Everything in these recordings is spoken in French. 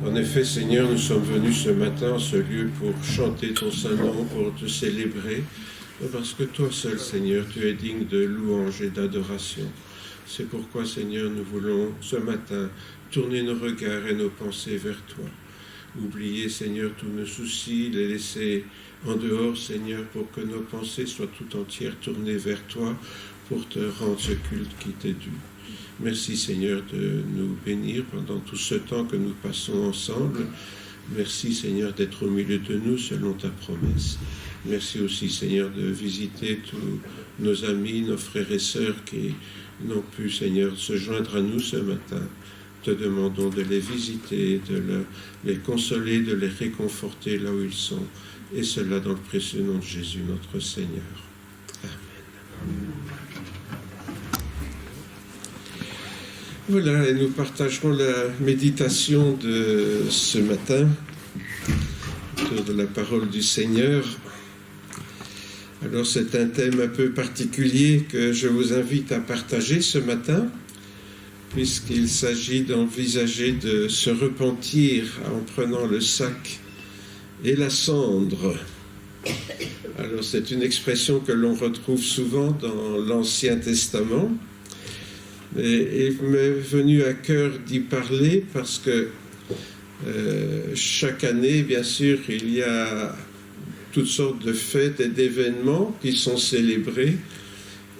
En effet, Seigneur, nous sommes venus ce matin en ce lieu pour chanter ton Saint-Nom, pour te célébrer, parce que toi seul, Seigneur, tu es digne de louange et d'adoration. C'est pourquoi, Seigneur, nous voulons ce matin tourner nos regards et nos pensées vers toi. Oublier, Seigneur, tous nos soucis, les laisser en dehors, Seigneur, pour que nos pensées soient tout entières tournées vers toi, pour te rendre ce culte qui t'est dû. Merci, Seigneur, de nous bénir pendant tout ce temps que nous passons ensemble. Merci, Seigneur, d'être au milieu de nous selon ta promesse. Merci aussi, Seigneur, de visiter tous nos amis, nos frères et sœurs qui n'ont pu, Seigneur, se joindre à nous ce matin. Te demandons de les visiter, de les consoler, de les réconforter là où ils sont. Et cela dans le précieux nom de Jésus, notre Seigneur. Amen. Voilà, et nous partagerons la méditation de ce matin autour de la parole du Seigneur. Alors c'est un thème un peu particulier que je vous invite à partager ce matin, puisqu'il s'agit d'envisager de se repentir en prenant le sac et la cendre. Alors c'est une expression que l'on retrouve souvent dans l'Ancien Testament. Et il m'est venu à cœur d'y parler parce que chaque année, bien sûr, il y a toutes sortes de fêtes et d'événements qui sont célébrés.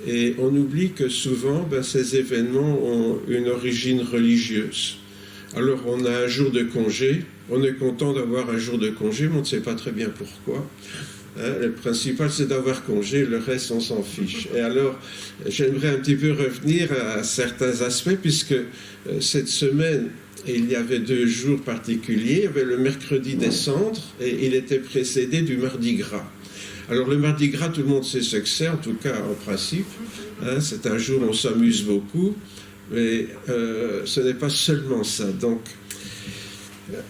Et on oublie que souvent, ces événements ont une origine religieuse. Alors, on a un jour de congé, on est content d'avoir un jour de congé, mais on ne sait pas très bien pourquoi. Le principal, c'est d'avoir congé, le reste, on s'en fiche. Et alors, j'aimerais un petit peu revenir à certains aspects, puisque cette semaine, il y avait 2 jours particuliers. Il y avait le mercredi des cendres, et il était précédé du mardi gras. Alors, le mardi gras, tout le monde sait ce que c'est, en tout cas en principe. C'est un jour où on s'amuse beaucoup, mais ce n'est pas seulement ça. Donc,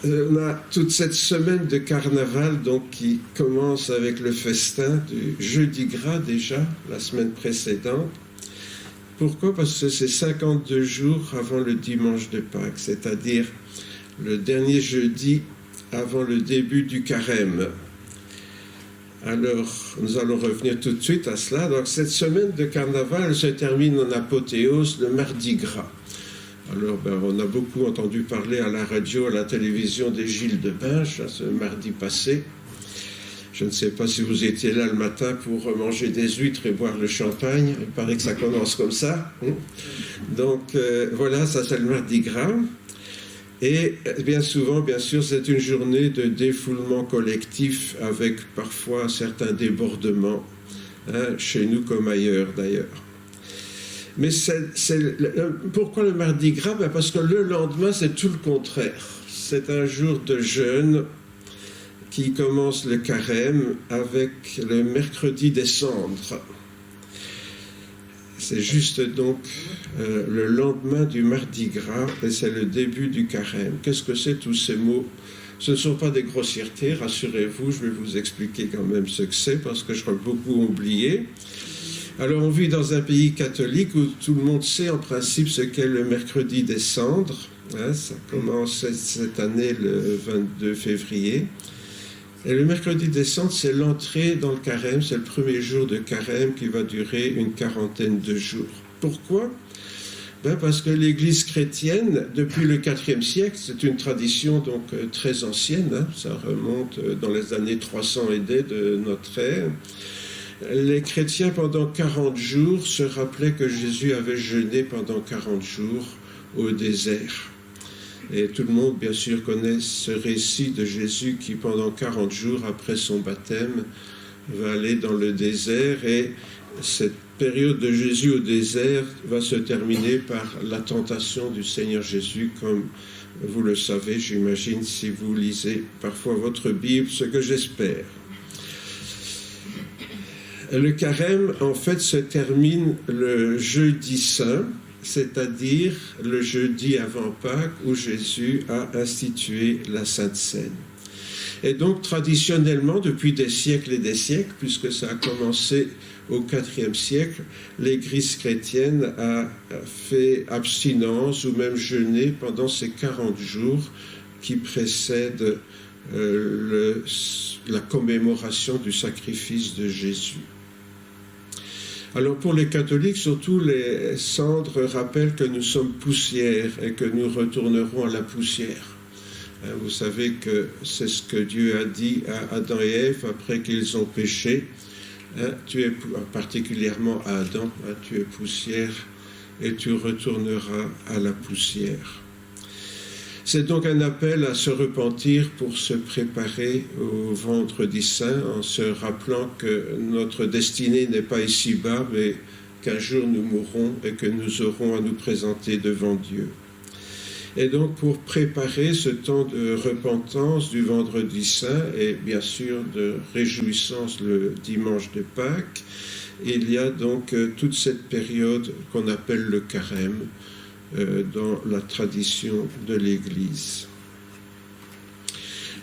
on a toute cette semaine de carnaval donc, qui commence avec le festin du jeudi gras déjà, la semaine précédente. Pourquoi ? Parce que c'est 52 jours avant le dimanche de Pâques, c'est-à-dire le dernier jeudi avant le début du carême. Alors, nous allons revenir tout de suite à cela. Donc, cette semaine de carnaval se termine en apothéose le mardi gras. Alors, on a beaucoup entendu parler à la radio, à la télévision des Gilles de Binche, ce mardi passé. Je ne sais pas si vous étiez là le matin pour manger des huîtres et boire le champagne. Il paraît que ça commence comme ça. Donc, voilà, ça c'est le mardi gras. Et bien souvent, bien sûr, c'est une journée de défoulement collectif avec parfois certains débordements, chez nous comme ailleurs d'ailleurs. Mais pourquoi le mardi gras ? Parce que le lendemain, c'est tout le contraire. C'est un jour de jeûne qui commence le carême avec le mercredi des cendres. C'est juste donc le lendemain du mardi gras et c'est le début du carême. Qu'est-ce que c'est tous ces mots ? Ce ne sont pas des grossièretés, rassurez-vous, je vais vous expliquer quand même ce que c'est parce que je crois que beaucoup ont oublié. Alors, on vit dans un pays catholique où tout le monde sait en principe ce qu'est le mercredi des cendres. Ça commence cette année le 22 février. Et le mercredi des cendres, c'est l'entrée dans le carême. C'est le premier jour de carême qui va durer une 40aine de jours. Pourquoi ? Parce que l'Église chrétienne, depuis le IVe siècle, c'est une tradition donc très ancienne. Ça remonte dans les années 300 et des de notre ère. Les chrétiens, pendant 40 jours, se rappelaient que Jésus avait jeûné pendant 40 jours au désert. Et tout le monde, bien sûr, connaît ce récit de Jésus qui, pendant 40 jours après son baptême, va aller dans le désert. Et cette période de Jésus au désert va se terminer par la tentation du Seigneur Jésus, comme vous le savez, j'imagine, si vous lisez parfois votre Bible, ce que j'espère. Le carême, en fait, se termine le jeudi saint, c'est-à-dire le jeudi avant Pâques où Jésus a institué la Sainte Seine. Et donc, traditionnellement, depuis des siècles et des siècles, puisque ça a commencé au IVe siècle, l'Église chrétienne a fait abstinence ou même jeûné pendant ces 40 jours qui précède la commémoration du sacrifice de Jésus. Alors pour les catholiques, surtout, les cendres rappellent que nous sommes poussière et que nous retournerons à la poussière. Vous savez que c'est ce que Dieu a dit à Adam et Ève après qu'ils ont péché. Tu es, particulièrement à Adam, tu es poussière et tu retourneras à la poussière. C'est donc un appel à se repentir pour se préparer au vendredi saint en se rappelant que notre destinée n'est pas ici-bas, mais qu'un jour nous mourrons et que nous aurons à nous présenter devant Dieu. Et donc pour préparer ce temps de repentance du vendredi saint et bien sûr de réjouissance le dimanche de Pâques, il y a donc toute cette période qu'on appelle le carême, dans la tradition de l'Église.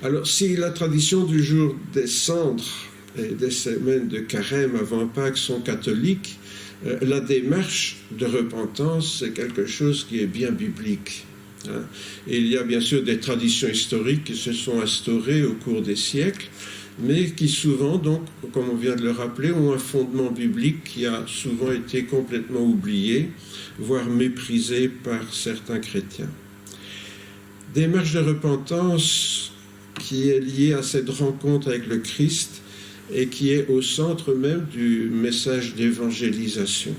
Alors, si la tradition du jour des cendres et des semaines de carême avant Pâques sont catholiques, la démarche de repentance, c'est quelque chose qui est bien biblique. Il y a bien sûr des traditions historiques qui se sont instaurées au cours des siècles, mais qui souvent, donc, comme on vient de le rappeler, ont un fondement biblique qui a souvent été complètement oublié, voire méprisé par certains chrétiens. Démarche de repentance qui est liée à cette rencontre avec le Christ et qui est au centre même du message d'évangélisation.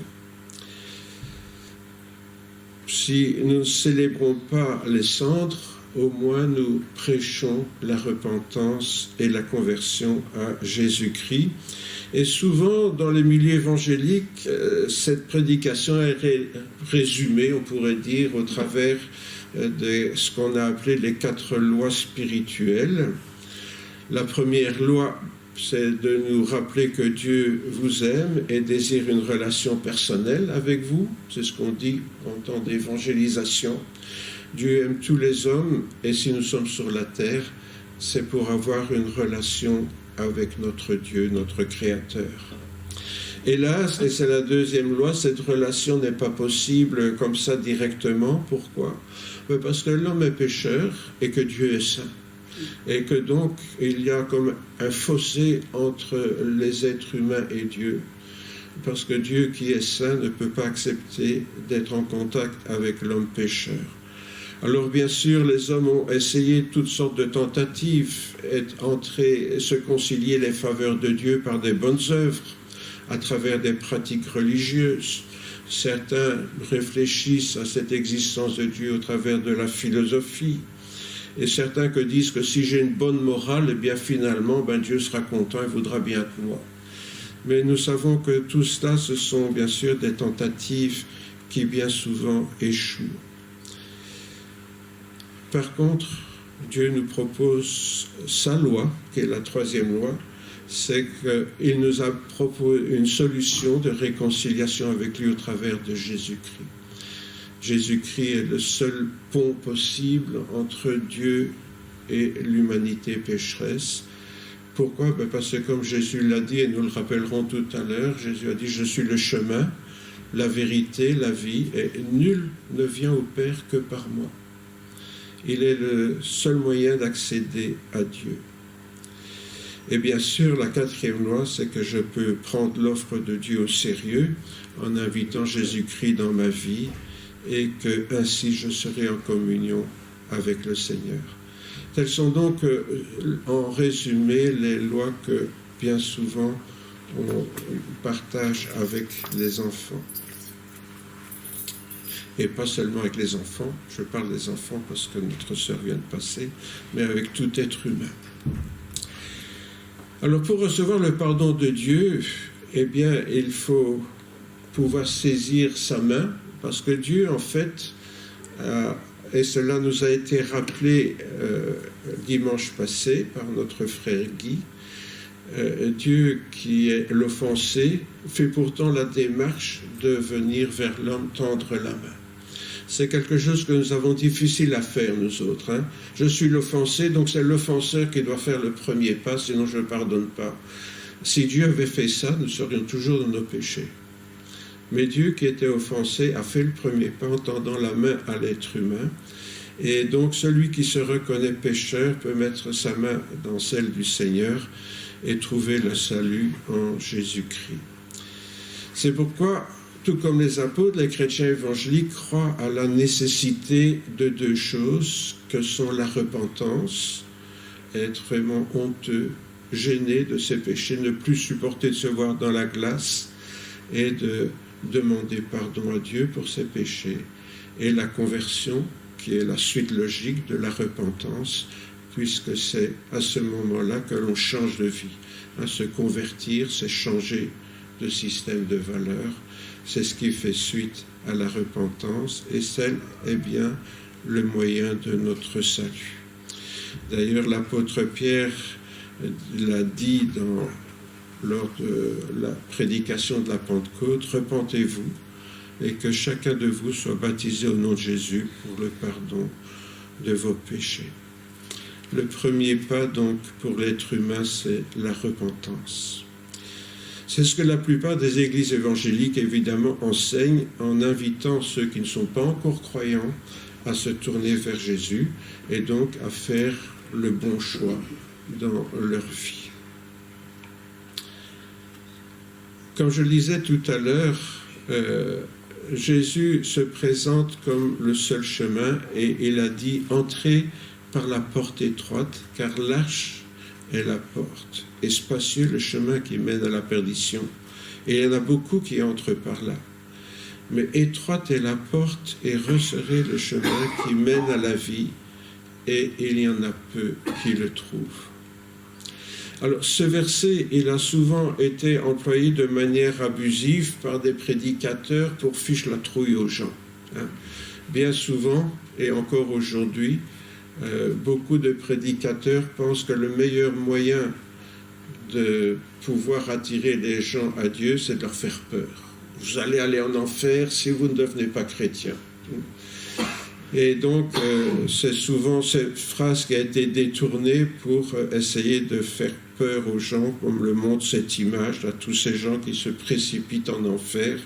Si nous ne célébrons pas les cendres, au moins nous prêchons la repentance et la conversion à Jésus-Christ. Et souvent, dans les milieux évangéliques, cette prédication est résumée, on pourrait dire, au travers de ce qu'on a appelé les 4 lois spirituelles. La première loi, c'est de nous rappeler que Dieu vous aime et désire une relation personnelle avec vous. C'est ce qu'on dit en temps d'évangélisation. Dieu aime tous les hommes et si nous sommes sur la terre, c'est pour avoir une relation avec notre Dieu, notre Créateur. Hélas, et c'est la deuxième loi, cette relation n'est pas possible comme ça directement. Pourquoi ? Parce que l'homme est pécheur et que Dieu est saint. Et que donc il y a comme un fossé entre les êtres humains et Dieu. Parce que Dieu qui est saint ne peut pas accepter d'être en contact avec l'homme pécheur. Alors bien sûr, les hommes ont essayé toutes sortes de tentatives, se concilier les faveurs de Dieu par des bonnes œuvres, à travers des pratiques religieuses. Certains réfléchissent à cette existence de Dieu au travers de la philosophie. Et certains que disent que si j'ai une bonne morale, eh bien finalement, Dieu sera content et voudra bien de moi. Mais nous savons que tout cela, ce sont bien sûr des tentatives qui bien souvent échouent. Par contre, Dieu nous propose sa loi, qui est la troisième loi, c'est qu'il nous a proposé une solution de réconciliation avec lui au travers de Jésus-Christ. Jésus-Christ est le seul pont possible entre Dieu et l'humanité pécheresse. Pourquoi ? Parce que comme Jésus l'a dit, et nous le rappellerons tout à l'heure, Jésus a dit « Je suis le chemin, la vérité, la vie, et nul ne vient au Père que par moi. » Il est le seul moyen d'accéder à Dieu. Et bien sûr, la quatrième loi, c'est que je peux prendre l'offre de Dieu au sérieux en invitant Jésus-Christ dans ma vie et que ainsi je serai en communion avec le Seigneur. Telles sont donc, en résumé, les lois que bien souvent on partage avec les enfants. Et pas seulement avec les enfants, je parle des enfants parce que notre sœur vient de passer, mais avec tout être humain. Alors pour recevoir le pardon de Dieu, eh bien il faut pouvoir saisir sa main, parce que Dieu en fait, et cela nous a été rappelé dimanche passé par notre frère Guy, Dieu qui est l'offensé fait pourtant la démarche de venir vers l'homme tendre la main. C'est quelque chose que nous avons difficile à faire, nous autres. Je suis l'offensé, donc c'est l'offenseur qui doit faire le premier pas, sinon je ne pardonne pas. Si Dieu avait fait ça, nous serions toujours dans nos péchés. Mais Dieu qui était offensé a fait le premier pas en tendant la main à l'être humain. Et donc celui qui se reconnaît pécheur peut mettre sa main dans celle du Seigneur et trouver le salut en Jésus-Christ. C'est pourquoi, tout comme les apôtres, les chrétiens évangéliques croient à la nécessité de deux choses, que sont la repentance, être vraiment honteux, gêné de ses péchés, ne plus supporter de se voir dans la glace et de demander pardon à Dieu pour ses péchés, et la conversion, qui est la suite logique de la repentance, puisque c'est à ce moment-là que l'on change de vie. Se convertir, c'est changer de système de valeurs, c'est ce qui fait suite à la repentance, et c'est bien le moyen de notre salut. D'ailleurs, l'apôtre Pierre l'a dit lors de la prédication de la Pentecôte, « Repentez-vous et que chacun de vous soit baptisé au nom de Jésus pour le pardon de vos péchés. » Le premier pas, donc, pour l'être humain, c'est la repentance. C'est ce que la plupart des églises évangéliques, évidemment, enseignent en invitant ceux qui ne sont pas encore croyants à se tourner vers Jésus et donc à faire le bon choix dans leur vie. Comme je le disais tout à l'heure, Jésus se présente comme le seul chemin et il a dit « Entrez par la porte étroite, car large est la porte, et spacieux le chemin qui mène à la perdition. Et il y en a beaucoup qui entrent par là. Mais étroite est la porte et resserré le chemin qui mène à la vie, et il y en a peu qui le trouvent. » Alors, ce verset, il a souvent été employé de manière abusive par des prédicateurs pour fiche la trouille aux gens. Bien souvent, et encore aujourd'hui, beaucoup de prédicateurs pensent que le meilleur moyen de pouvoir attirer les gens à Dieu, c'est de leur faire peur. Vous allez aller en enfer si vous ne devenez pas chrétien. Et donc, c'est souvent cette phrase qui a été détournée pour essayer de faire peur aux gens, comme le montre cette image, à tous ces gens qui se précipitent en enfer,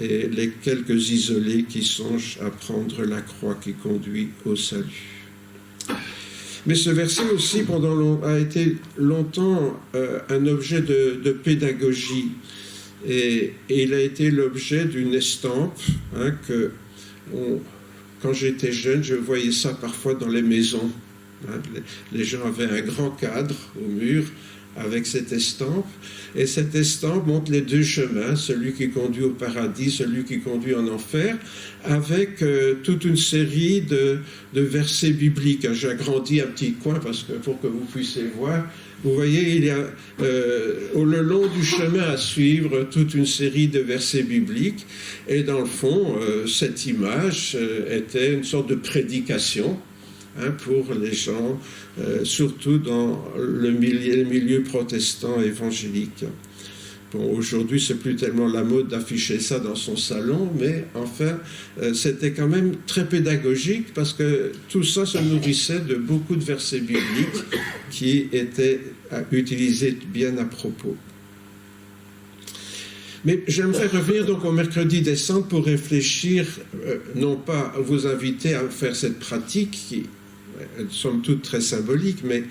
et les quelques isolés qui songent à prendre la croix qui conduit au salut. Mais ce verset aussi a été longtemps un objet de pédagogie, et il a été l'objet d'une estampe quand j'étais jeune, je voyais ça parfois dans les maisons. Les gens avaient un grand cadre au mur avec cette estampe. Et cette estampe montre les deux chemins, celui qui conduit au paradis, celui qui conduit en enfer, avec toute une série de versets bibliques. J'ai agrandi un petit coin pour que vous puissiez voir. Vous voyez, il y a le long du chemin à suivre toute une série de versets bibliques. Et dans le fond, cette image était une sorte de prédication pour les gens, surtout dans les milieux protestants évangéliques. Bon, aujourd'hui, c'est plus tellement la mode d'afficher ça dans son salon, mais enfin, c'était quand même très pédagogique parce que tout ça se nourrissait de beaucoup de versets bibliques qui étaient utilisés bien à propos. Mais j'aimerais revenir donc au mercredi des Cendres pour réfléchir, non pas à vous inviter à faire cette pratique qui est somme toute très symbolique, mais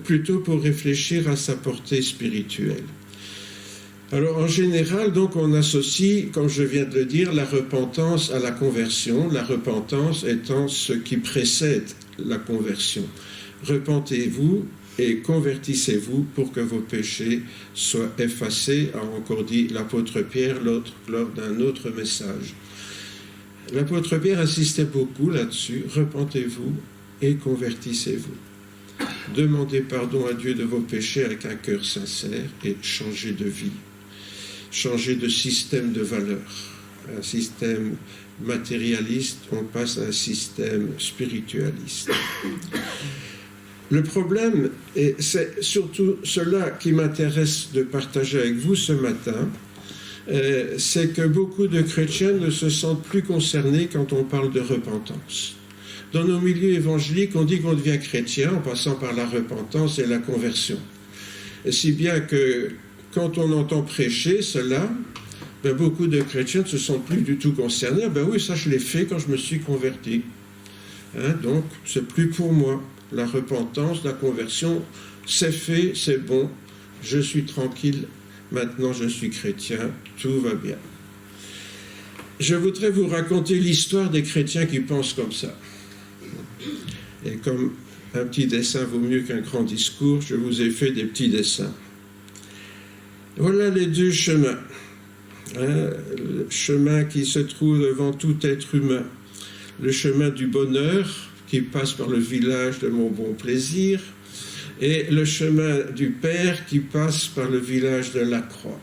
plutôt pour réfléchir à sa portée spirituelle. Alors en général, donc, on associe, comme je viens de le dire, la repentance à la conversion, la repentance étant ce qui précède la conversion. Repentez-vous et convertissez-vous pour que vos péchés soient effacés, a encore dit l'apôtre Pierre lors d'un autre message. L'apôtre Pierre insistait beaucoup là-dessus, repentez-vous et convertissez-vous. Demandez pardon à Dieu de vos péchés avec un cœur sincère et changez de vie. Changer de système de valeurs. Un système matérialiste, on passe à un système spiritualiste. Le problème, et c'est surtout cela qui m'intéresse de partager avec vous ce matin, c'est que beaucoup de chrétiens ne se sentent plus concernés quand on parle de repentance. Dans nos milieux évangéliques, on dit qu'on devient chrétien en passant par la repentance et la conversion. Et si bien que quand on entend prêcher cela, beaucoup de chrétiens ne se sentent plus du tout concernés. Oui, ça je l'ai fait quand je me suis converti. Donc, c'est plus pour moi. La repentance, la conversion, c'est fait, c'est bon, je suis tranquille, maintenant je suis chrétien, tout va bien. Je voudrais vous raconter l'histoire des chrétiens qui pensent comme ça. Et comme un petit dessin vaut mieux qu'un grand discours, je vous ai fait des petits dessins. Voilà les deux chemins. Le chemin qui se trouve devant tout être humain. Le chemin du bonheur qui passe par le village de mon bon plaisir et le chemin du Père qui passe par le village de la croix.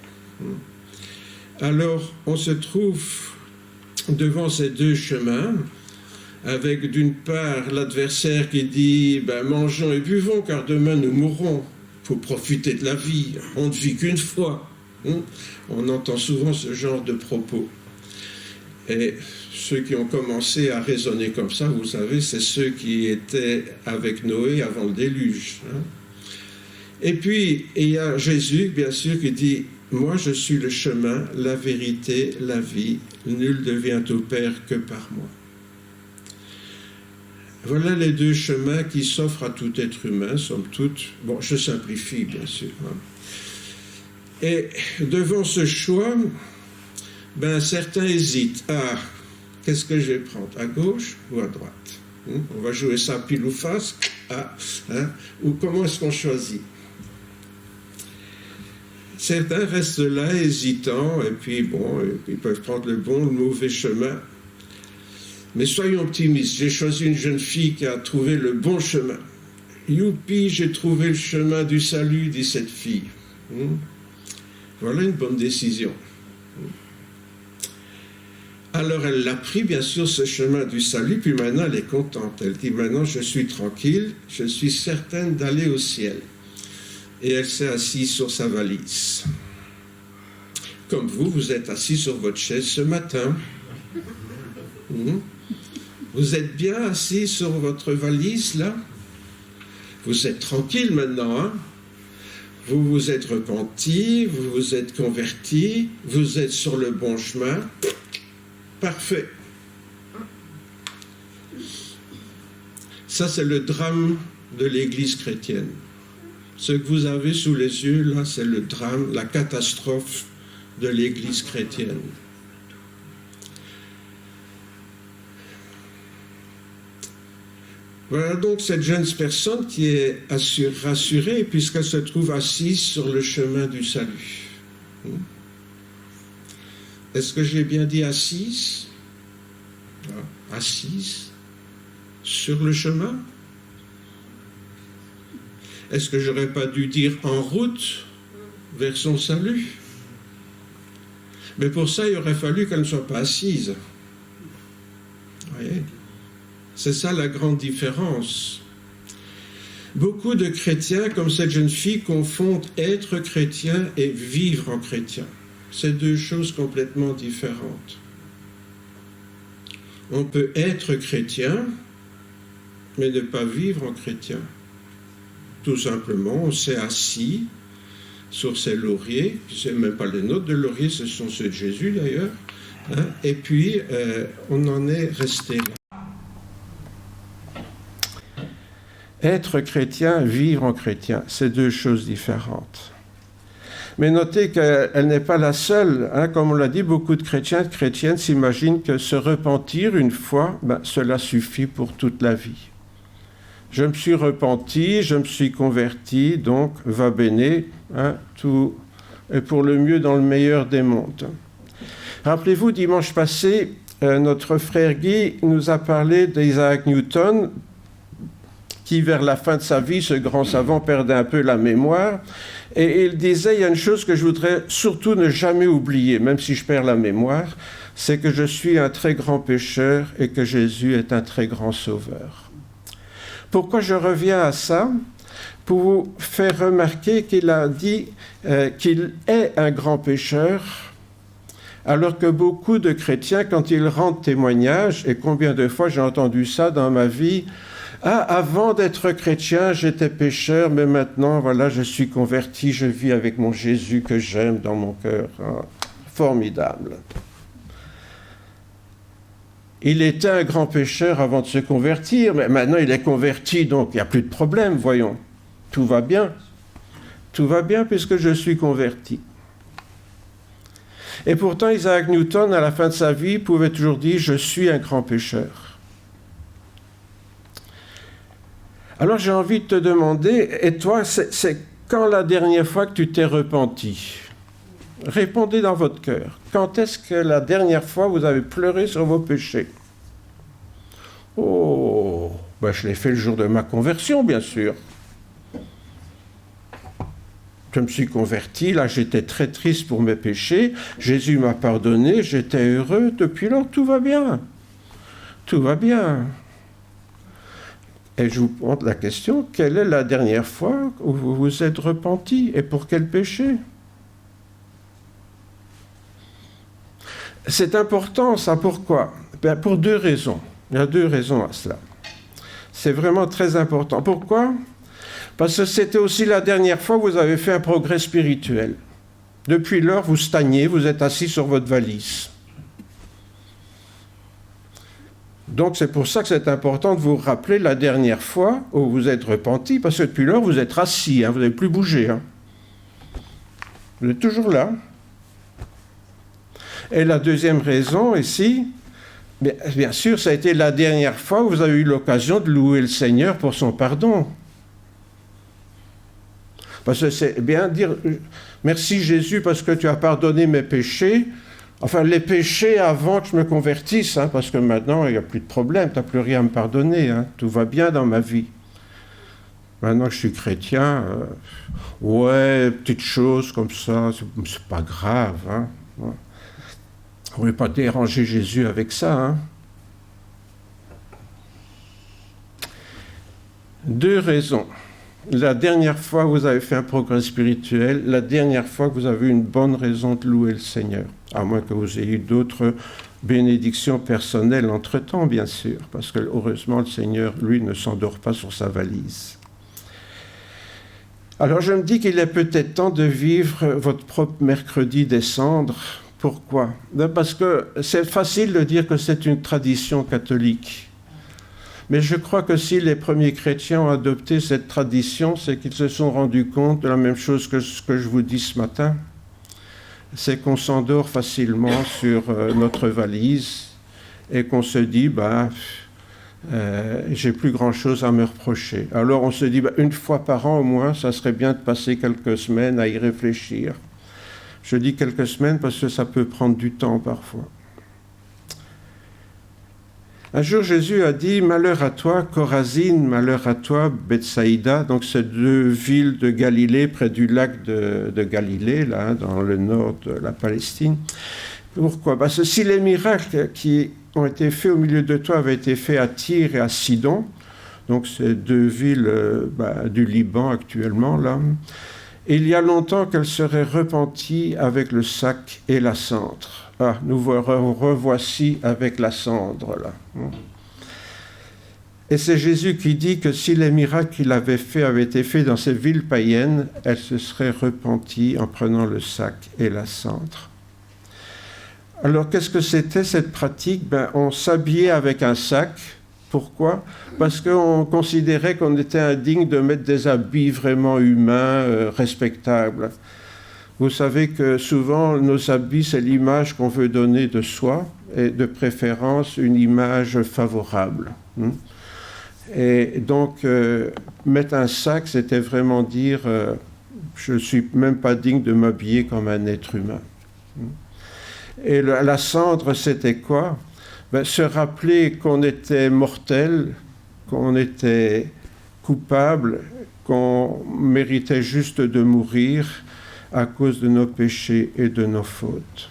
Alors, on se trouve devant ces deux chemins avec d'une part l'adversaire qui dit « mangeons et buvons car demain nous mourrons, il faut profiter de la vie, on ne vit qu'une fois ». On entend souvent ce genre de propos. Et ceux qui ont commencé à raisonner comme ça, vous savez, c'est ceux qui étaient avec Noé avant le déluge. Et puis, il y a Jésus, bien sûr, qui dit « Moi, je suis le chemin, la vérité, la vie. Nul ne vient au Père que par moi. » Voilà les deux chemins qui s'offrent à tout être humain, somme toute. Bon, je simplifie, bien sûr. Et devant ce choix, certains hésitent. Ah, qu'est-ce que je vais prendre, à gauche ou à droite? On va jouer ça pile ou face. Ou comment est-ce qu'on choisit? Certains restent là, hésitants, et puis bon, ils peuvent prendre le bon ou le mauvais chemin. Mais soyons optimistes. J'ai choisi une jeune fille qui a trouvé le bon chemin. Youpi, j'ai trouvé le chemin du salut, dit cette fille. Voilà une bonne décision. Alors elle l'a pris, bien sûr, ce chemin du salut, puis maintenant elle est contente. Elle dit, maintenant je suis tranquille, je suis certaine d'aller au ciel. Et elle s'est assise sur sa valise. Comme vous êtes assis sur votre chaise ce matin. Vous êtes bien assis sur votre valise, là? Vous êtes tranquille maintenant, hein? Vous vous êtes repenti, vous vous êtes converti, vous êtes sur le bon chemin. Parfait. Ça, c'est le drame de l'Église chrétienne. Ce que vous avez sous les yeux, là, c'est le drame, la catastrophe de l'Église chrétienne. Voilà donc cette jeune personne qui est rassurée puisqu'elle se trouve assise sur le chemin du salut. Est-ce que j'ai bien dit assise? Assise sur le chemin? Est-ce que j'aurais pas dû dire en route vers son salut? Mais pour ça, il aurait fallu qu'elle ne soit pas assise. Vous voyez? C'est ça la grande différence. Beaucoup de chrétiens, comme cette jeune fille, confondent être chrétien et vivre en chrétien. C'est deux choses complètement différentes. On peut être chrétien, mais ne pas vivre en chrétien. Tout simplement, on s'est assis sur ces lauriers, ce n'est même pas les nôtres de laurier, ce sont ceux de Jésus d'ailleurs, et puis on en est resté là. Être chrétien, vivre en chrétien, c'est deux choses différentes. Mais notez qu'elle n'est pas la seule. Comme on l'a dit, beaucoup de chrétiens et de chrétiennes s'imaginent que se repentir une fois, cela suffit pour toute la vie. Je me suis repenti, je me suis converti, donc va bene, tout est pour le mieux dans le meilleur des mondes. Rappelez-vous, dimanche passé, notre frère Guy nous a parlé d'Isaac Newton, qui, vers la fin de sa vie, ce grand savant, perdait un peu la mémoire. Et il disait, il y a une chose que je voudrais surtout ne jamais oublier, même si je perds la mémoire, c'est que je suis un très grand pécheur et que Jésus est un très grand sauveur. Pourquoi je reviens à ça? Pour vous faire remarquer qu'il a dit qu'il est un grand pécheur, alors que beaucoup de chrétiens, quand ils rendent témoignage, et combien de fois j'ai entendu ça dans ma vie, avant d'être chrétien, j'étais pécheur, mais maintenant, voilà, je suis converti, je vis avec mon Jésus que j'aime dans mon cœur. Formidable. Il était un grand pécheur avant de se convertir, mais maintenant il est converti, donc il n'y a plus de problème, voyons. Tout va bien. Tout va bien puisque je suis converti. Et pourtant, Isaac Newton, à la fin de sa vie, pouvait toujours dire « Je suis un grand pécheur ». Alors j'ai envie de te demander, et toi, c'est quand la dernière fois que tu t'es repenti ? Répondez dans votre cœur. Quand est-ce que la dernière fois vous avez pleuré sur vos péchés ? Oh, ben je l'ai fait le jour de ma conversion, bien sûr. Je me suis converti, là j'étais très triste pour mes péchés, Jésus m'a pardonné, j'étais heureux, depuis lors tout va bien. Tout va bien. Et je vous pose la question, quelle est la dernière fois où vous vous êtes repenti et pour quel péché ? C'est important ça, pourquoi ? Ben, pour 2 raisons. Il y a 2 raisons à cela. C'est vraiment très important. Pourquoi ? Parce que c'était aussi la dernière fois que vous avez fait un progrès spirituel. Depuis lors, vous stagnez, vous êtes assis sur votre valise. Donc c'est pour ça que c'est important de vous rappeler la dernière fois où vous êtes repenti, parce que depuis lors, vous êtes assis, vous n'avez plus bougé. Vous êtes toujours là. Et la deuxième raison ici, bien sûr, ça a été la dernière fois où vous avez eu l'occasion de louer le Seigneur pour son pardon. Parce que c'est bien dire « Merci Jésus parce que tu as pardonné mes péchés ». Enfin, les péchés avant que je me convertisse, parce que maintenant, il n'y a plus de problème, tu n'as plus rien à me pardonner, tout va bien dans ma vie. Maintenant que je suis chrétien, ouais, petites choses comme ça, c'est pas grave. On ne va pas déranger Jésus avec ça. 2 raisons. La dernière fois que vous avez fait un progrès spirituel, la dernière fois que vous avez une bonne raison de louer le Seigneur, à moins que vous ayez d'autres bénédictions personnelles entre-temps, bien sûr, parce que heureusement, le Seigneur, lui, ne s'endort pas sur sa valise. Alors je me dis qu'il est peut-être temps de vivre votre propre mercredi des cendres. Pourquoi ? Parce que c'est facile de dire que c'est une tradition catholique. Mais je crois que si les premiers chrétiens ont adopté cette tradition, c'est qu'ils se sont rendus compte de la même chose que ce que je vous dis ce matin. C'est qu'on s'endort facilement sur notre valise et qu'on se dit, j'ai plus grand-chose à me reprocher. Alors on se dit, une fois par an au moins, ça serait bien de passer quelques semaines à y réfléchir. Je dis quelques semaines parce que ça peut prendre du temps parfois. Un jour, Jésus a dit « Malheur à toi, Chorazine, malheur à toi, Bethsaïda », donc ces 2 villes de Galilée, près du lac de Galilée, là, dans le nord de la Palestine. Pourquoi ? Parce que si les miracles qui ont été faits au milieu de toi avaient été faits à Tyr et à Sidon, donc ces 2 villes du Liban actuellement, là, il y a longtemps qu'elles seraient repenties avec le sac et la cendre. Ah, nous revoici avec la cendre, là. Et c'est Jésus qui dit que si les miracles qu'il avait faits avaient été faits dans ces villes païennes, elles se seraient repenties en prenant le sac et la cendre. Alors, qu'est-ce que c'était cette pratique ? On s'habillait avec un sac. Pourquoi ? Parce qu'on considérait qu'on était indigne de mettre des habits vraiment humains, respectables. Vous savez que souvent, nos habits, c'est l'image qu'on veut donner de soi, et de préférence une image favorable. Et donc, mettre un sac, c'était vraiment dire je ne suis même pas digne de m'habiller comme un être humain. Et la cendre, c'était quoi ? Se rappeler qu'on était mortel, qu'on était coupable, qu'on méritait juste de mourir à cause de nos péchés et de nos fautes.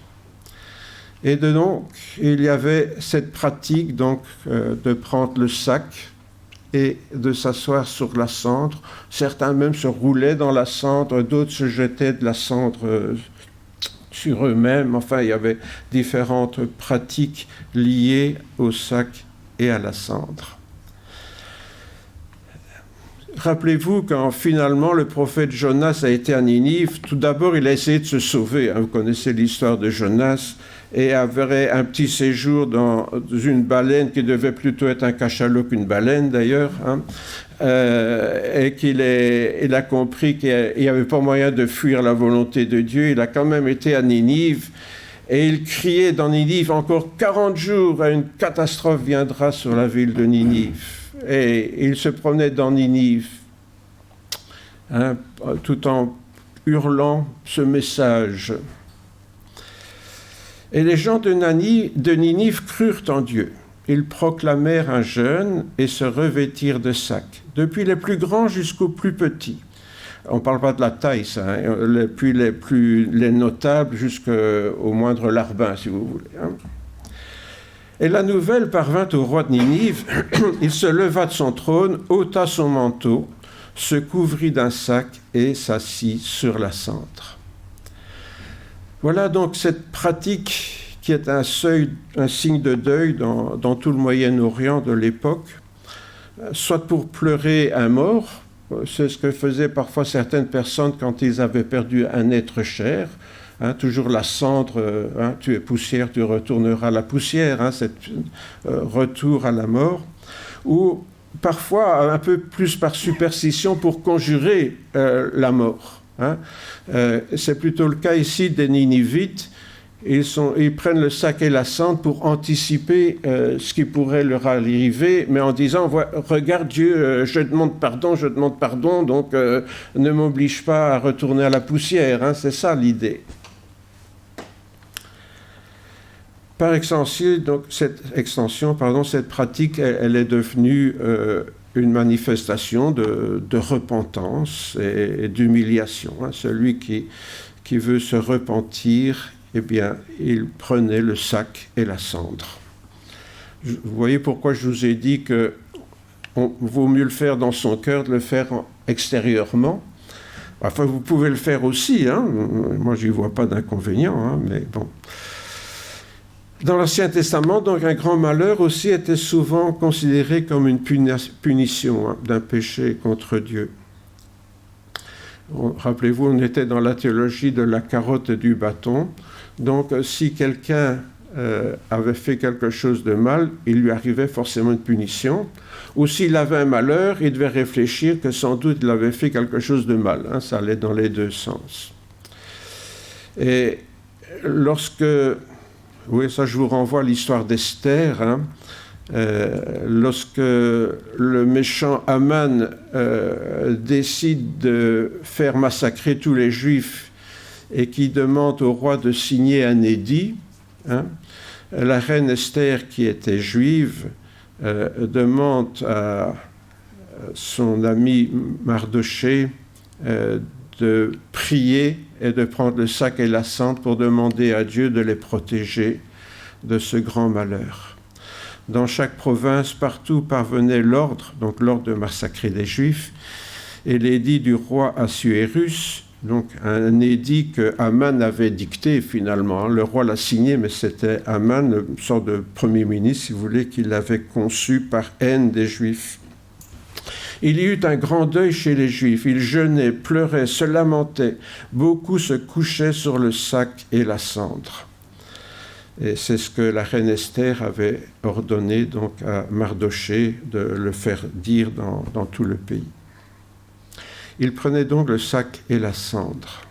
Et donc, il y avait cette pratique donc, de prendre le sac et de s'asseoir sur la cendre. Certains même se roulaient dans la cendre, d'autres se jetaient de la cendre sur eux-mêmes. Enfin, il y avait différentes pratiques liées au sac et à la cendre. Rappelez-vous quand finalement le prophète Jonas a été à Ninive, tout d'abord il a essayé de se sauver. Vous connaissez l'histoire de Jonas. et avait un petit séjour dans une baleine qui devait plutôt être un cachalot qu'une baleine d'ailleurs, hein, et il a compris qu'il n'y avait pas moyen de fuir la volonté de Dieu. Il a quand même été à Ninive, et il criait dans Ninive, encore 40 jours, une catastrophe viendra sur la ville de Ninive. Et il se promenait dans Ninive, hein, tout en hurlant ce message. Et les gens de Ninive crurent en Dieu. Ils proclamèrent un jeûne et se revêtirent de sacs, depuis les plus grands jusqu'aux plus petits. On ne parle pas de la taille, ça, hein, puis les notables jusqu'au moindre larbin, si vous voulez. Hein. Et la nouvelle parvint au roi de Ninive. Il se leva de son trône, ôta son manteau, se couvrit d'un sac et s'assit sur la cendre. Voilà donc cette pratique qui est un signe de deuil dans tout le Moyen-Orient de l'époque, soit pour pleurer un mort, c'est ce que faisaient parfois certaines personnes quand ils avaient perdu un être cher, hein, toujours la cendre, hein, tu es poussière, tu retourneras à la poussière, hein, cet retour à la mort, ou parfois un peu plus par superstition pour conjurer la mort. Hein. C'est plutôt le cas ici des Ninivites. Ils prennent le sac et la cendre pour anticiper ce qui pourrait leur arriver, mais en disant, regarde Dieu, je demande pardon, donc ne m'oblige pas à retourner à la poussière. Hein, c'est ça l'idée. Par extension, donc, cette pratique, elle est devenue une manifestation de repentance et d'humiliation. Hein. Celui qui veut se repentir, eh bien, il prenait le sac et la cendre. Vous voyez pourquoi je vous ai dit qu'il vaut mieux le faire dans son cœur, de le faire extérieurement. Enfin, vous pouvez le faire aussi, hein. Moi, je n'y vois pas d'inconvénient, hein, mais bon. Dans l'Ancien Testament, donc, un grand malheur aussi était souvent considéré comme une punition, hein, d'un péché contre Dieu. Rappelez-vous, on était dans la théologie de la carotte et du bâton. Donc, si quelqu'un avait fait quelque chose de mal, il lui arrivait forcément une punition. Ou s'il avait un malheur, il devait réfléchir que sans doute il avait fait quelque chose de mal. Hein, ça allait dans les deux sens. Et lorsque... Oui, ça, je vous renvoie à l'histoire d'Esther. Hein. Lorsque le méchant Haman décide de faire massacrer tous les Juifs et qui demande au roi de signer un édit, hein, la reine Esther, qui était juive, demande à son ami Mardochée de prier et de prendre le sac et la cendre pour demander à Dieu de les protéger de ce grand malheur. Dans chaque province, partout parvenait l'ordre, donc l'ordre de massacrer les Juifs, et l'édit du roi Assuérus, donc un édit que Haman avait dicté finalement. Le roi l'a signé, mais c'était Haman, une sorte de premier ministre, si vous voulez, qui l'avait conçu par haine des Juifs. Il y eut un grand deuil chez les Juifs. Ils jeûnaient, pleuraient, se lamentaient. Beaucoup se couchaient sur le sac et la cendre. Et c'est ce que la reine Esther avait ordonné donc à Mardochée de le faire dire dans tout le pays. Ils prenaient donc le sac et la cendre.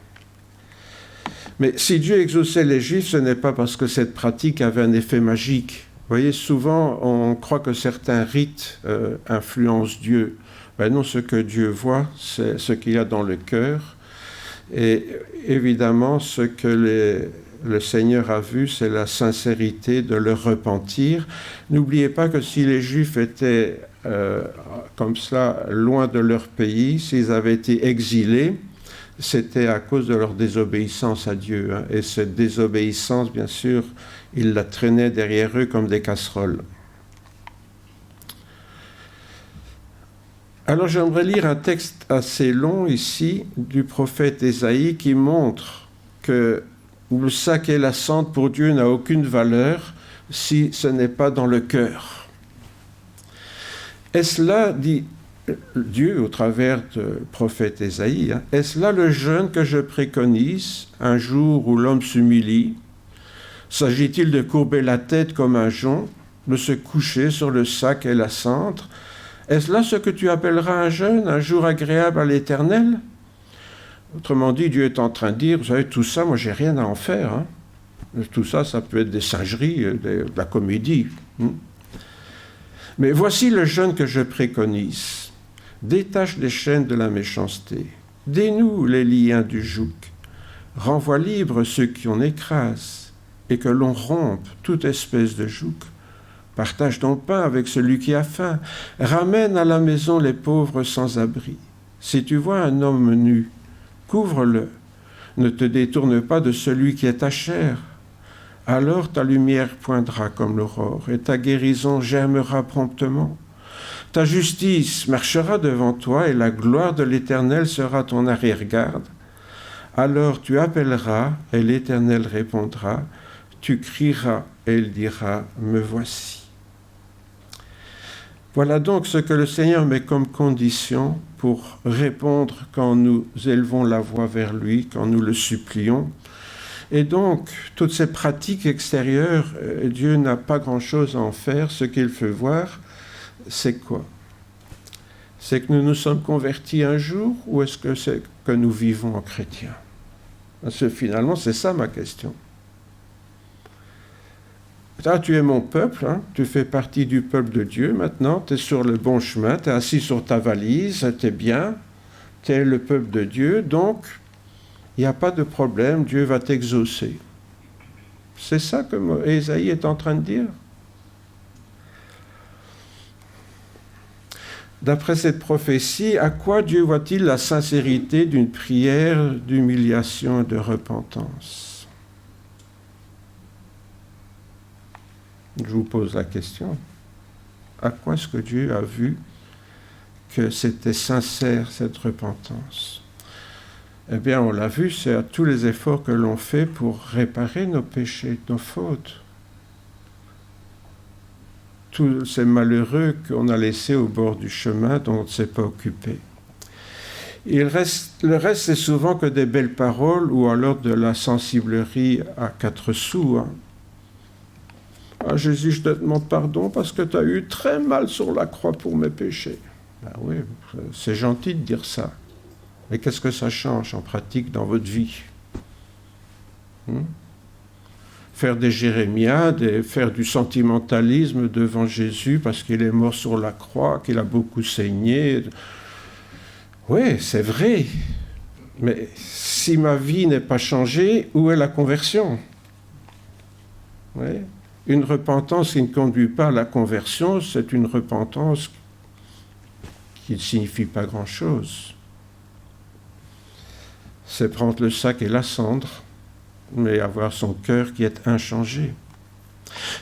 Mais si Dieu exauçait les Juifs, ce n'est pas parce que cette pratique avait un effet magique. Vous voyez, souvent, on croit que certains rites influencent Dieu. Ben non, ce que Dieu voit, c'est ce qu'il y a dans le cœur. Et évidemment, ce que le Seigneur a vu, c'est la sincérité de leur repentir. N'oubliez pas que si les Juifs étaient comme cela, loin de leur pays, s'ils avaient été exilés, c'était à cause de leur désobéissance à Dieu. Hein. Et cette désobéissance, bien sûr, ils la traînaient derrière eux comme des casseroles. Alors j'aimerais lire un texte assez long ici du prophète Ésaïe qui montre que le sac et la cendre pour Dieu n'a aucune valeur si ce n'est pas dans le cœur. Est-ce là, dit Dieu au travers du prophète Ésaïe, est-ce là le jeûne que je préconise, un jour où l'homme s'humilie, S'agit-il de courber la tête comme un jonc, de se coucher sur le sac et la cendre? Est-ce là ce que tu appelleras un jeûne, un jour agréable à l'Éternel? Autrement dit, Dieu est en train de dire, vous savez, tout ça, moi, j'ai rien à en faire. Hein. Tout ça, ça peut être des singeries, de la comédie. Mais voici le jeûne que je préconise. Détache les chaînes de la méchanceté. Dénoue les liens du joug. Renvoie libre ceux qui en écrasent, et que l'on rompe toute espèce de joug. Partage ton pain avec celui qui a faim. Ramène à la maison les pauvres sans abri. Si tu vois un homme nu, couvre-le. Ne te détourne pas de celui qui est ta chair. Alors ta lumière poindra comme l'aurore, et ta guérison germera promptement. Ta justice marchera devant toi, et la gloire de l'Éternel sera ton arrière-garde. Alors tu appelleras, et l'Éternel répondra. Tu crieras, et il dira, me voici. Voilà donc ce que le Seigneur met comme condition pour répondre quand nous élevons la voix vers lui, quand nous le supplions. Et donc, toutes ces pratiques extérieures, Dieu n'a pas grand-chose à en faire. Ce qu'il veut voir, c'est quoi? C'est que nous nous sommes convertis un jour, ou est-ce que c'est que nous vivons en chrétien? Parce que finalement, c'est ça ma question. Là, tu es mon peuple, hein, tu fais partie du peuple de Dieu, maintenant, tu es sur le bon chemin, tu es assis sur ta valise, tu es bien, tu es le peuple de Dieu, donc il n'y a pas de problème, Dieu va t'exaucer. C'est ça que Ésaïe est en train de dire. D'après cette prophétie, à quoi Dieu voit-il la sincérité d'une prière d'humiliation et de repentance? Je vous pose la question. À quoi est-ce que Dieu a vu que c'était sincère, cette repentance? Eh bien, on l'a vu, c'est à tous les efforts que l'on fait pour réparer nos péchés, nos fautes. Tous ces malheureux qu'on a laissés au bord du chemin, dont on ne s'est pas occupé. Le reste, c'est souvent que des belles paroles ou alors de la sensiblerie à 4 sous. Hein. Ah, Jésus, je te demande pardon parce que tu as eu très mal sur la croix pour mes péchés. Ben oui, c'est gentil de dire ça. Mais qu'est-ce que ça change en pratique dans votre vie? Faire des jérémiades, faire du sentimentalisme devant Jésus parce qu'il est mort sur la croix, qu'il a beaucoup saigné. Oui, c'est vrai. Mais si ma vie n'est pas changée, où est la conversion? Oui. Une repentance qui ne conduit pas à la conversion, c'est une repentance qui ne signifie pas grand-chose. C'est prendre le sac et la cendre, mais avoir son cœur qui est inchangé.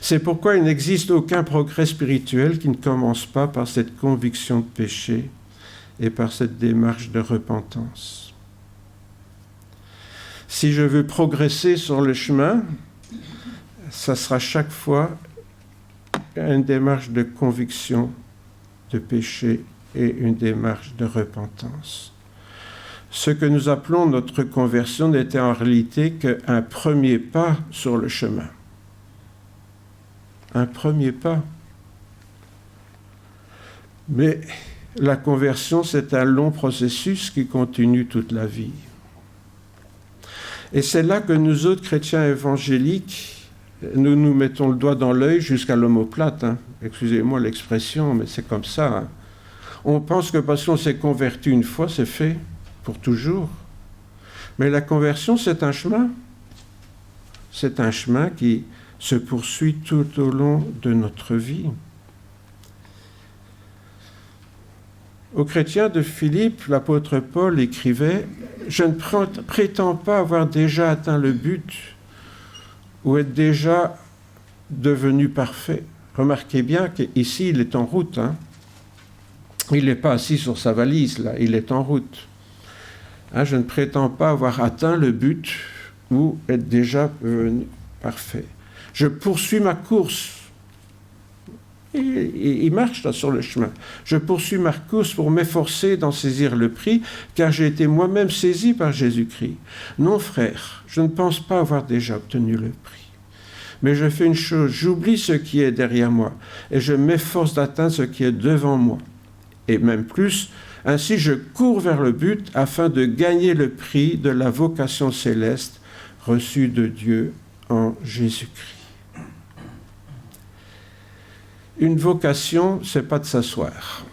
C'est pourquoi il n'existe aucun progrès spirituel qui ne commence pas par cette conviction de péché et par cette démarche de repentance. Si je veux progresser sur le chemin, ça sera chaque fois une démarche de conviction de péché et une démarche de repentance. Ce que nous appelons notre conversion n'était en réalité qu'un premier pas sur le chemin. Un premier pas. Mais la conversion, c'est un long processus qui continue toute la vie. Et c'est là que nous autres chrétiens évangéliques, nous nous mettons le doigt dans l'œil jusqu'à l'omoplate. Hein. Excusez-moi l'expression, mais c'est comme ça. Hein. On pense que parce qu'on s'est converti une fois, c'est fait pour toujours. Mais la conversion, c'est un chemin. C'est un chemin qui se poursuit tout au long de notre vie. Aux chrétiens de Philippe, l'apôtre Paul écrivait « Je ne prétends pas avoir déjà atteint le but ou être déjà devenu parfait. » Remarquez bien qu'ici, il est en route. Hein. Il n'est pas assis sur sa valise, là, il est en route. Hein, je ne prétends pas avoir atteint le but ou être déjà devenu parfait. Je poursuis ma course. Il marche là sur le chemin. Je poursuis ma course pour m'efforcer d'en saisir le prix, car j'ai été moi-même saisi par Jésus-Christ. Non, frère, je ne pense pas avoir déjà obtenu le prix. Mais je fais une chose, j'oublie ce qui est derrière moi et je m'efforce d'atteindre ce qui est devant moi. Et même plus, ainsi je cours vers le but afin de gagner le prix de la vocation céleste reçue de Dieu en Jésus-Christ. Une vocation, c'est pas de s'asseoir.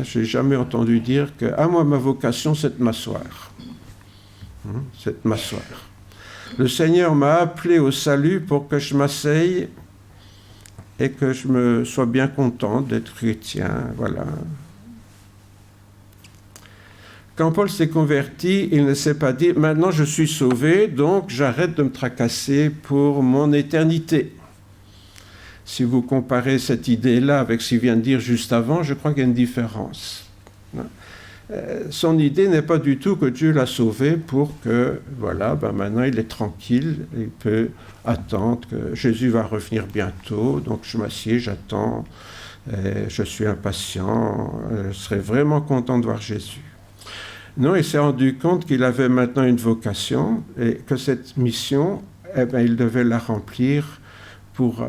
Je n'ai jamais entendu dire que « Ah, moi, ma vocation, c'est de m'asseoir. » C'est de m'asseoir. Le Seigneur m'a appelé au salut pour que je m'asseye et que je me sois bien content d'être chrétien. Voilà. Quand Paul s'est converti, il ne s'est pas dit « Maintenant, je suis sauvé, donc j'arrête de me tracasser pour mon éternité. » Si vous comparez cette idée-là avec ce qu'il vient de dire juste avant, je crois qu'il y a une différence. Son idée n'est pas du tout que Dieu l'a sauvé pour que, voilà, maintenant il est tranquille, il peut attendre que Jésus va revenir bientôt, donc je m'assieds, j'attends, je suis impatient, je serai vraiment content de voir Jésus. Non, il s'est rendu compte qu'il avait maintenant une vocation et que cette mission, il devait la remplir pour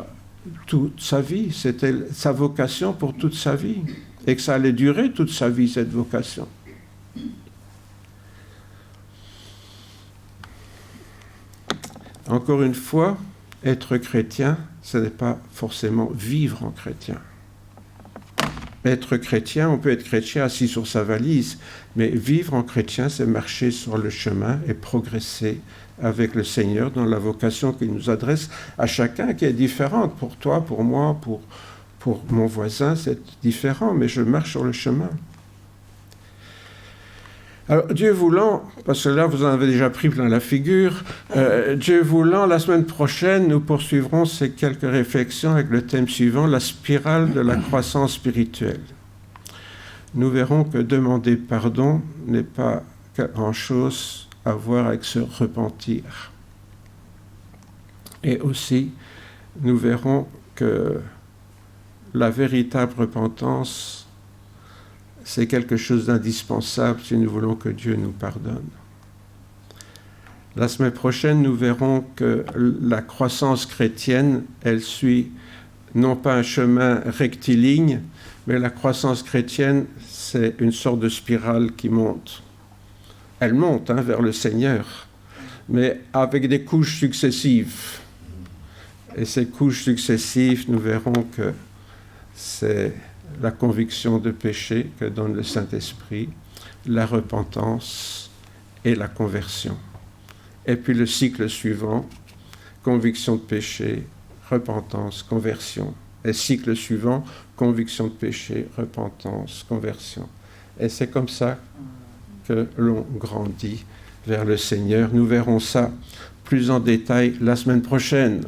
toute sa vie. C'était sa vocation pour toute sa vie. Et que ça allait durer toute sa vie, cette vocation. Encore une fois, être chrétien, ce n'est pas forcément vivre en chrétien. Être chrétien, on peut être chrétien assis sur sa valise, mais vivre en chrétien, c'est marcher sur le chemin et progresser avec le Seigneur dans la vocation qu'il nous adresse à chacun, qui est différente. Pour toi, pour moi, pour mon voisin, c'est différent, mais je marche sur le chemin. Alors, Dieu voulant, parce que là, vous en avez déjà pris plein la figure, Dieu voulant, la semaine prochaine, nous poursuivrons ces quelques réflexions avec le thème suivant, la spirale de la croissance spirituelle. Nous verrons que demander pardon n'est pas grand-chose à voir avec se repentir. Et aussi, nous verrons que la véritable repentance, c'est quelque chose d'indispensable si nous voulons que Dieu nous pardonne. La semaine prochaine, nous verrons que la croissance chrétienne, elle suit non pas un chemin rectiligne, mais la croissance chrétienne, c'est une sorte de spirale qui monte. Elle monte vers le Seigneur, mais avec des couches successives. Et ces couches successives, nous verrons que c'est la conviction de péché que donne le Saint-Esprit, la repentance et la conversion. Et puis le cycle suivant, conviction de péché, repentance, conversion. Et cycle suivant, conviction de péché, repentance, conversion. Et c'est comme ça que l'on grandit vers le Seigneur. Nous verrons ça plus en détail la semaine prochaine.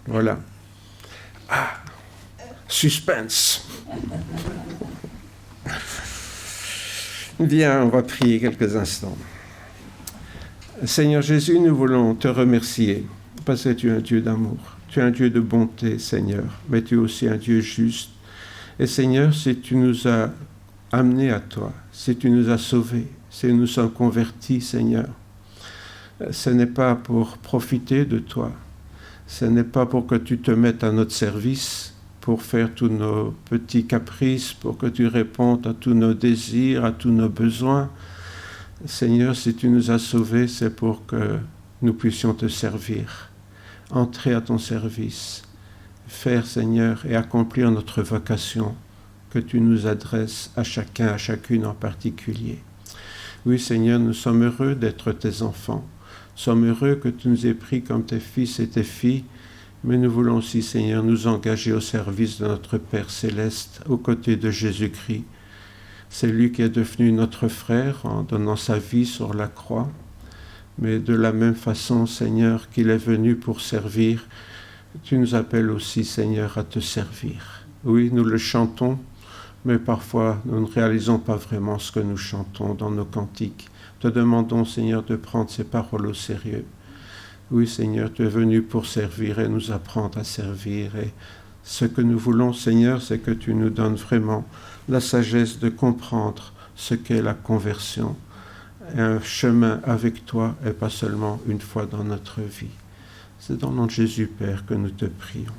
Voilà. Suspense. Bien, on va prier quelques instants. Seigneur Jésus, nous voulons te remercier parce que tu es un Dieu d'amour. Tu es un Dieu de bonté, Seigneur, mais tu es aussi un Dieu juste. Et Seigneur, si tu nous as amenés à toi, si tu nous as sauvés, si nous sommes convertis, Seigneur, ce n'est pas pour profiter de toi, ce n'est pas pour que tu te mettes à notre service, pour faire tous nos petits caprices, pour que tu répondes à tous nos désirs, à tous nos besoins. Seigneur, si tu nous as sauvés, c'est pour que nous puissions te servir, entrer à ton service, faire, Seigneur, et accomplir notre vocation que tu nous adresses à chacun, à chacune en particulier. Oui, Seigneur, nous sommes heureux d'être tes enfants. Nous sommes heureux que tu nous aies pris comme tes fils et tes filles, mais nous voulons aussi, Seigneur, nous engager au service de notre Père céleste, aux côtés de Jésus-Christ. C'est lui qui est devenu notre frère en donnant sa vie sur la croix, mais de la même façon, Seigneur, qu'il est venu pour servir, tu nous appelles aussi, Seigneur, à te servir. Oui, nous le chantons, mais parfois nous ne réalisons pas vraiment ce que nous chantons dans nos cantiques. Te demandons, Seigneur, de prendre ces paroles au sérieux. Oui, Seigneur, tu es venu pour servir et nous apprendre à servir. Et ce que nous voulons, Seigneur, c'est que tu nous donnes vraiment la sagesse de comprendre ce qu'est la conversion un chemin avec toi et pas seulement une fois dans notre vie. C'est dans le nom de Jésus, Père, que nous te prions.